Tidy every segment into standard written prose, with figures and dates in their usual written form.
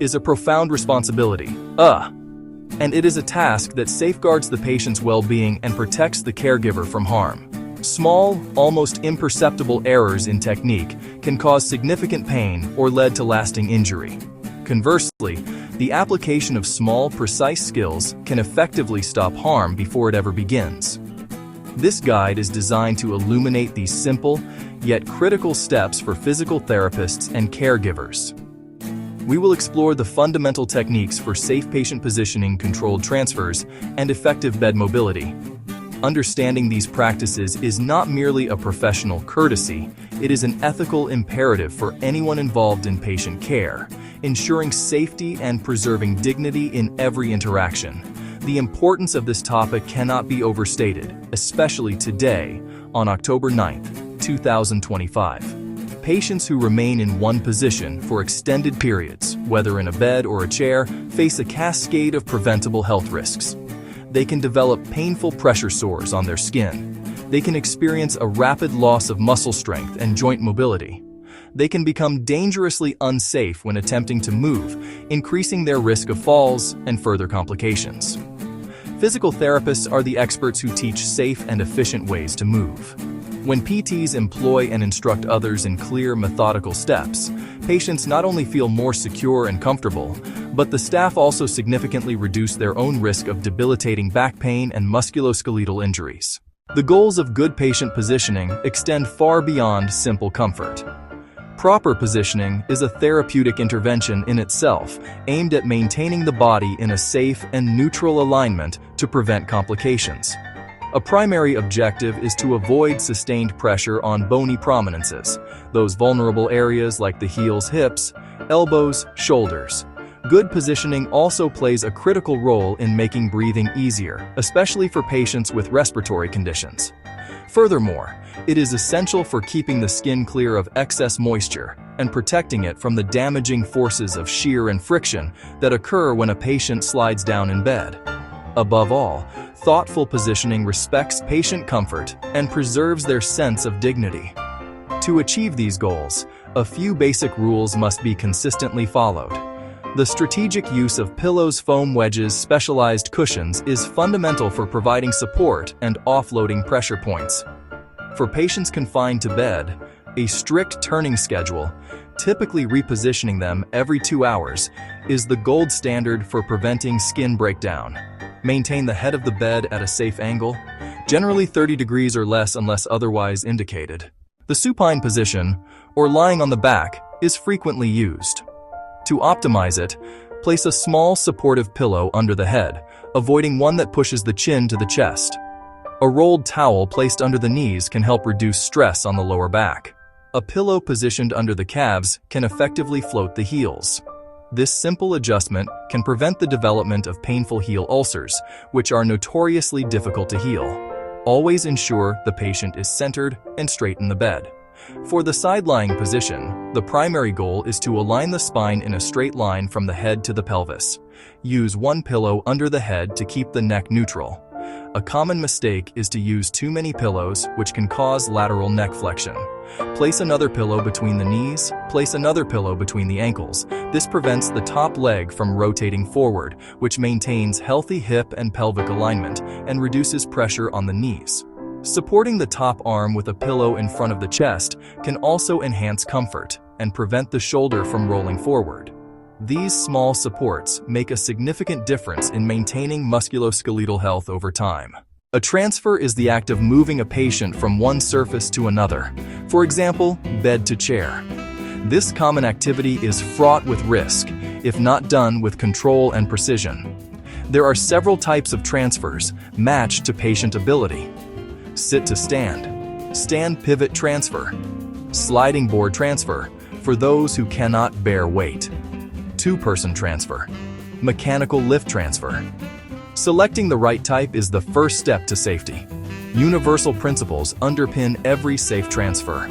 is a profound responsibility. And it is a task that safeguards the patient's well-being and protects the caregiver from harm. Small, almost imperceptible errors in technique can cause significant pain or lead to lasting injury. Conversely, the application of small, precise skills can effectively stop harm before it ever begins. This guide is designed to illuminate these simple, yet critical steps for physical therapists and caregivers. We will explore the fundamental techniques for safe patient positioning, controlled transfers, and effective bed mobility. Understanding these practices is not merely a professional courtesy, it is an ethical imperative for anyone involved in patient care, ensuring safety and preserving dignity in every interaction. The importance of this topic cannot be overstated, especially today, on October 9, 2025. Patients who remain in one position for extended periods, whether in a bed or a chair, face a cascade of preventable health risks. They can develop painful pressure sores on their skin. They can experience a rapid loss of muscle strength and joint mobility. They can become dangerously unsafe when attempting to move, increasing their risk of falls and further complications. Physical therapists are the experts who teach safe and efficient ways to move. When PTs employ and instruct others in clear, methodical steps, patients not only feel more secure and comfortable, but the staff also significantly reduce their own risk of debilitating back pain and musculoskeletal injuries. The goals of good patient positioning extend far beyond simple comfort. Proper positioning is a therapeutic intervention in itself, aimed at maintaining the body in a safe and neutral alignment to prevent complications. A primary objective is to avoid sustained pressure on bony prominences, those vulnerable areas like the heels, hips, elbows, shoulders. Good positioning also plays a critical role in making breathing easier, especially for patients with respiratory conditions. Furthermore, it is essential for keeping the skin clear of excess moisture and protecting it from the damaging forces of shear and friction that occur when a patient slides down in bed. Above all, thoughtful positioning respects patient comfort and preserves their sense of dignity. To achieve these goals, a few basic rules must be consistently followed. The strategic use of pillows, foam wedges, specialized cushions is fundamental for providing support and offloading pressure points. For patients confined to bed, a strict turning schedule, typically repositioning them every 2 hours, is the gold standard for preventing skin breakdown. Maintain the head of the bed at a safe angle, generally 30 degrees or less unless otherwise indicated. The supine position, or lying on the back, is frequently used. To optimize it, place a small supportive pillow under the head, avoiding one that pushes the chin to the chest. A rolled towel placed under the knees can help reduce stress on the lower back. A pillow positioned under the calves can effectively float the heels. This simple adjustment can prevent the development of painful heel ulcers, which are notoriously difficult to heal. Always ensure the patient is centered and straight in the bed. For the side-lying position, the primary goal is to align the spine in a straight line from the head to the pelvis. Use one pillow under the head to keep the neck neutral. A common mistake is to use too many pillows, which can cause lateral neck flexion. Place another pillow between the knees, place another pillow between the ankles. This prevents the top leg from rotating forward, which maintains healthy hip and pelvic alignment and reduces pressure on the knees. Supporting the top arm with a pillow in front of the chest can also enhance comfort and prevent the shoulder from rolling forward. These small supports make a significant difference in maintaining musculoskeletal health over time. A transfer is the act of moving a patient from one surface to another, for example, bed to chair. This common activity is fraught with risk, if not done with control and precision. There are several types of transfers matched to patient ability. Sit to stand, stand pivot transfer, sliding board transfer for those who cannot bear weight, two-person transfer, mechanical lift transfer. Selecting the right type is the first step to safety. Universal principles underpin every safe transfer.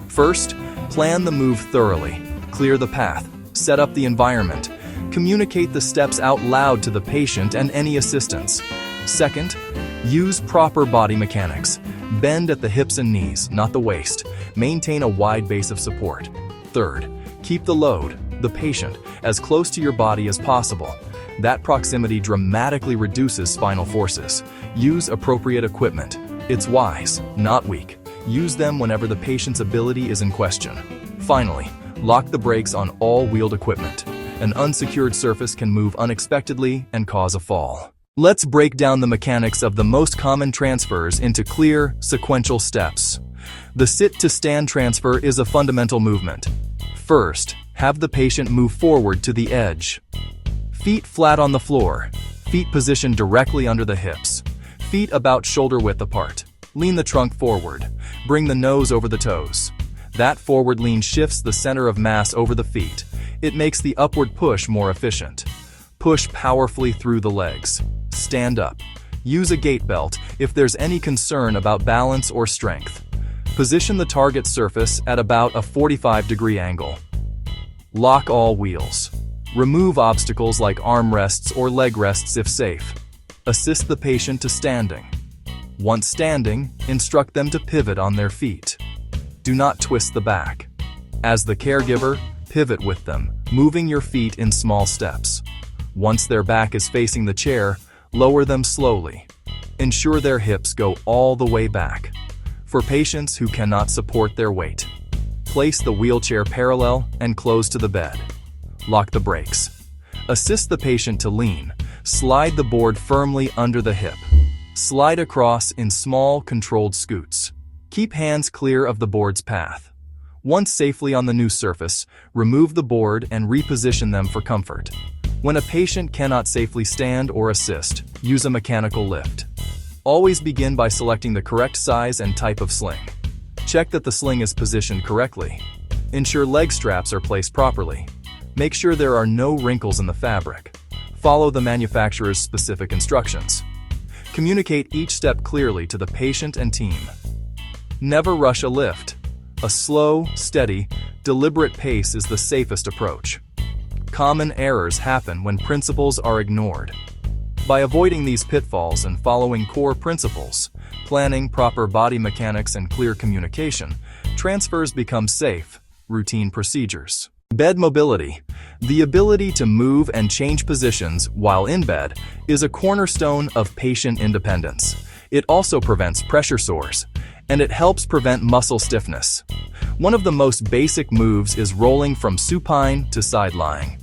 First, plan the move thoroughly, clear the path, set up the environment, communicate the steps out loud to the patient and any assistants. Second, use proper body mechanics. Bend at the hips and knees, not the waist. Maintain a wide base of support. Third, keep the load, the patient, as close to your body as possible. That proximity dramatically reduces spinal forces. Use appropriate equipment. It's wise, not weak. Use them whenever the patient's ability is in question. Finally, lock the brakes on all wheeled equipment. An unsecured surface can move unexpectedly and cause a fall. Let's break down the mechanics of the most common transfers into clear, sequential steps. The sit-to-stand transfer is a fundamental movement. First, have the patient move forward to the edge. Feet flat on the floor. Feet positioned directly under the hips. Feet about shoulder width apart. Lean the trunk forward. Bring the nose over the toes. That forward lean shifts the center of mass over the feet. It makes the upward push more efficient. Push powerfully through the legs. Stand up. Use a gait belt if there's any concern about balance or strength. Position the target surface at about a 45-degree angle. Lock all wheels. Remove obstacles like armrests or leg rests if safe. Assist the patient to standing. Once standing, instruct them to pivot on their feet. Do not twist the back. As the caregiver, pivot with them, moving your feet in small steps. Once their back is facing the chair, lower them slowly. Ensure their hips go all the way back. For patients who cannot support their weight, place the wheelchair parallel and close to the bed. Lock the brakes. Assist the patient to lean. Slide the board firmly under the hip. Slide across in small, controlled scoots. Keep hands clear of the board's path. Once safely on the new surface, remove the board and reposition them for comfort. When a patient cannot safely stand or assist, use a mechanical lift. Always begin by selecting the correct size and type of sling. Check that the sling is positioned correctly. Ensure leg straps are placed properly. Make sure there are no wrinkles in the fabric. Follow the manufacturer's specific instructions. Communicate each step clearly to the patient and team. Never rush a lift. A slow, steady, deliberate pace is the safest approach. Common errors happen when principles are ignored. By avoiding these pitfalls and following core principles, planning, proper body mechanics, and clear communication, transfers become safe, routine procedures. Bed mobility. The ability to move and change positions while in bed is a cornerstone of patient independence. It also prevents pressure sores, and it helps prevent muscle stiffness. One of the most basic moves is rolling from supine to side lying.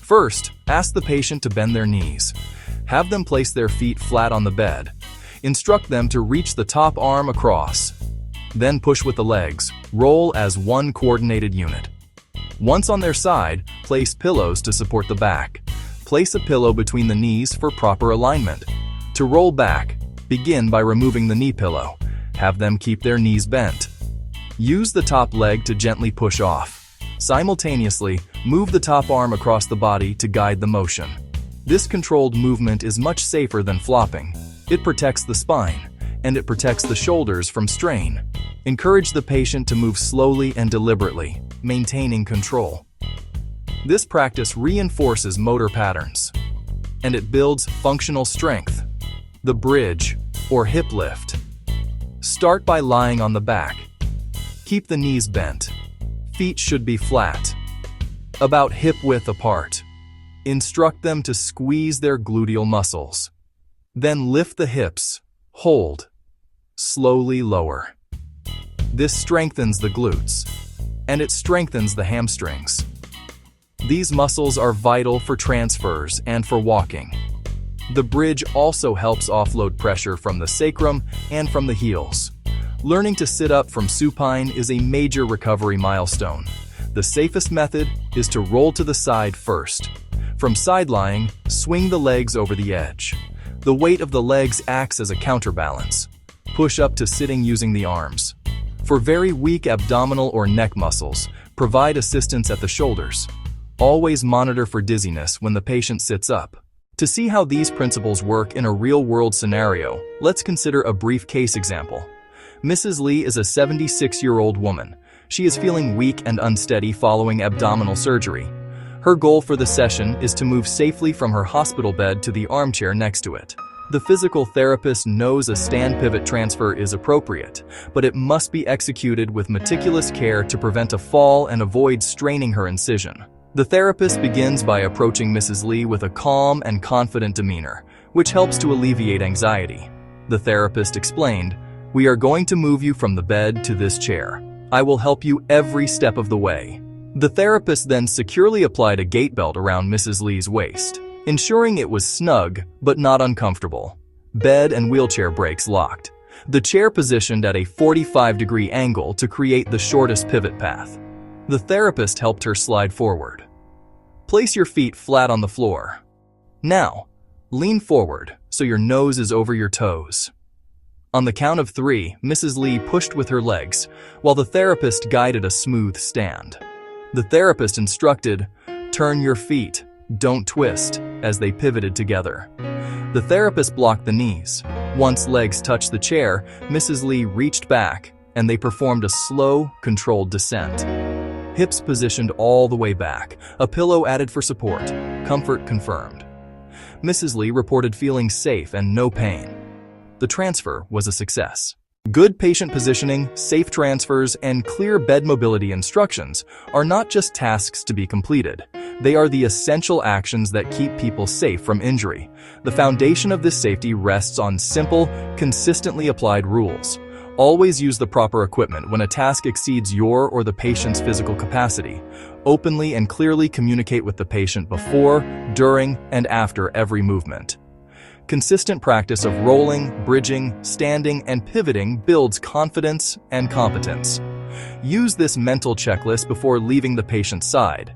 First, ask the patient to bend their knees. Have them place their feet flat on the bed. Instruct them to reach the top arm across. Then push with the legs. Roll as one coordinated unit. Once on their side, place pillows to support the back. Place a pillow between the knees for proper alignment. To roll back, begin by removing the knee pillow. Have them keep their knees bent. Use the top leg to gently push off. Simultaneously, move the top arm across the body to guide the motion. This controlled movement is much safer than flopping. It protects the spine, and it protects the shoulders from strain. Encourage the patient to move slowly and deliberately, maintaining control. This practice reinforces motor patterns, and it builds functional strength. The bridge, or hip lift. Start by lying on the back. Keep the knees bent. Feet should be flat, about hip width apart. Instruct them to squeeze their gluteal muscles. Then lift the hips. Hold. Slowly lower. This strengthens the glutes, and it strengthens the hamstrings. These muscles are vital for transfers and for walking. The bridge also helps offload pressure from the sacrum and from the heels. Learning to sit up from supine is a major recovery milestone. The safest method is to roll to the side first. From side lying, swing the legs over the edge. The weight of the legs acts as a counterbalance. Push up to sitting using the arms. For very weak abdominal or neck muscles, provide assistance at the shoulders. Always monitor for dizziness when the patient sits up. To see how these principles work in a real-world scenario, let's consider a brief case example. Mrs. Lee is a 76-year-old woman. She is feeling weak and unsteady following abdominal surgery. Her goal for the session is to move safely from her hospital bed to the armchair next to it. The physical therapist knows a stand pivot transfer is appropriate, but it must be executed with meticulous care to prevent a fall and avoid straining her incision. The therapist begins by approaching Mrs. Lee with a calm and confident demeanor, which helps to alleviate anxiety. The therapist explained, "We are going to move you from the bed to this chair. I will help you every step of the way." The therapist then securely applied a gait belt around Mrs. Lee's waist, ensuring it was snug but not uncomfortable. Bed and wheelchair brakes locked. The chair positioned at a 45-degree angle to create the shortest pivot path. The therapist helped her slide forward. Place your feet flat on the floor. Now, lean forward so your nose is over your toes. On the count of 3, Mrs. Lee pushed with her legs, while the therapist guided a smooth stand. The therapist instructed, "Turn your feet, don't twist," as they pivoted together. The therapist blocked the knees. Once legs touched the chair, Mrs. Lee reached back, and they performed a slow, controlled descent. Hips positioned all the way back, a pillow added for support, comfort confirmed. Mrs. Lee reported feeling safe and no pain. The transfer was a success. Good patient positioning, safe transfers, and clear bed mobility instructions are not just tasks to be completed. They are the essential actions that keep people safe from injury. The foundation of this safety rests on simple, consistently applied rules. Always use the proper equipment when a task exceeds your or the patient's physical capacity. Openly and clearly communicate with the patient before, during, and after every movement. Consistent practice of rolling, bridging, standing, and pivoting builds confidence and competence. Use this mental checklist before leaving the patient's side.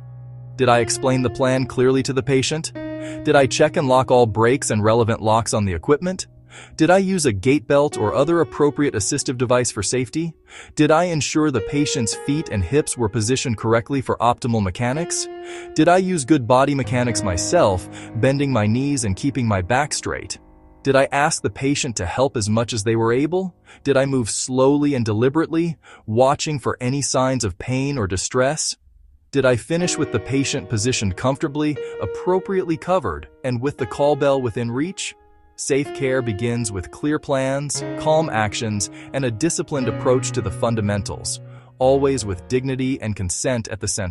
Did I explain the plan clearly to the patient? Did I check and lock all brakes and relevant locks on the equipment? Did I use a gait belt or other appropriate assistive device for safety? Did I ensure the patient's feet and hips were positioned correctly for optimal mechanics? Did I use good body mechanics myself, bending my knees and keeping my back straight? Did I ask the patient to help as much as they were able? Did I move slowly and deliberately, watching for any signs of pain or distress? Did I finish with the patient positioned comfortably, appropriately covered, and with the call bell within reach? Safe care begins with clear plans, calm actions, and a disciplined approach to the fundamentals, always with dignity and consent at the center.